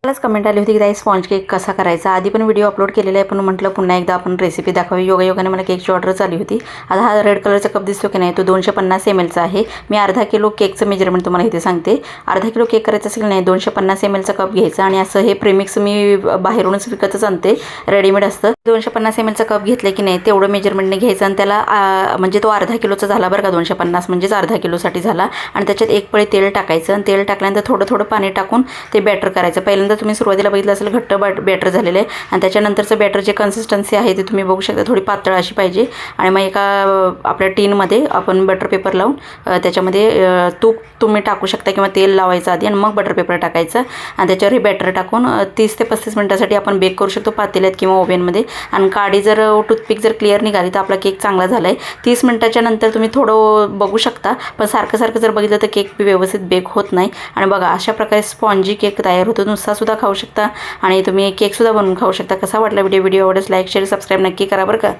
मलाच कमेंट आली होती की ताई स्पॉन्ज केक कसा करायचा. आधी पण व्हिडिओ अपलोड केलेला आहे, पण म्हटलं पुन्हा एकदा आपण रेसिपी दाखवावी. योगायोगाने मला केकची ऑर्डर आली होती. आता हा रेड कलरचा कप दिसतो की नाही, तो 250 ml चा आहे. मी अर्धा किलो केकचं मेजरमेंट तुम्हाला इथे सांगते. अर्धा किलो केक करायचं असेल नाही, 250 ml चा कप घ्यायचा. आणि असं हे प्रेमिक्स मी बाहेरूनच विकतच आणते, रेडीमेड असतं. 250 ml चा कप घेतलं की नाही, तेवढं मेजरमेंटने घ्यायचं. आणि त्याला म्हणजे तो अर्धा किलोचा झाला बरं का, 250 म्हणजेच अर्धा किलोसाठी झाला. आणि त्याच्यात एक पळी तेल टाकायचं. आणि तेल टाकल्यानंतर थोडं थोडं पाणी टाकून ते बॅटर करायचं. पहिल्यांदा तुम्ही सुरुवातीला बघितलं असेल घट्ट बॅटर झालेलं आहे. आणि त्याच्यानंतरचं बॅटर जे कन्सिस्टन्सी आहे ते तुम्ही बघू शकता, थोडी पातळ अशी पाहिजे. आणि मग एका आपल्या टीनमध्ये आपण बटर पेपर लावून त्याच्यामध्ये तूप तुम्ही टाकू शकता किंवा तेल लावायचं आधी आणि मग बटर पेपर टाकायचं. आणि त्याच्यावर हे बॅटर टाकून 30 ते 35 मिनिटासाठी आपण बेक करू शकतो, पातेल्यात किंवा ओव्हनमध्ये. आणि काडी जर टूथपिक जर क्लिअर निघाली तर आपला केक चांगला झाला आहे. 30 मिनिटाच्या नंतर तुम्ही थोडं बघू शकता, पण सारखं सारखं जर बघितलं तर केक व्यवस्थित बेक होत नाही. आणि बघा अशा प्रकारे स्पॉन्जी केक तयार होतो. नुसतासुद्धा खाऊ शकता आणि तुम्ही केकसुद्धा बनवून खाऊ शकता. कसा वाटला व्हिडिओ आवडल्यास लाईक शेअर सबस्क्राईब नक्की करा बरं का.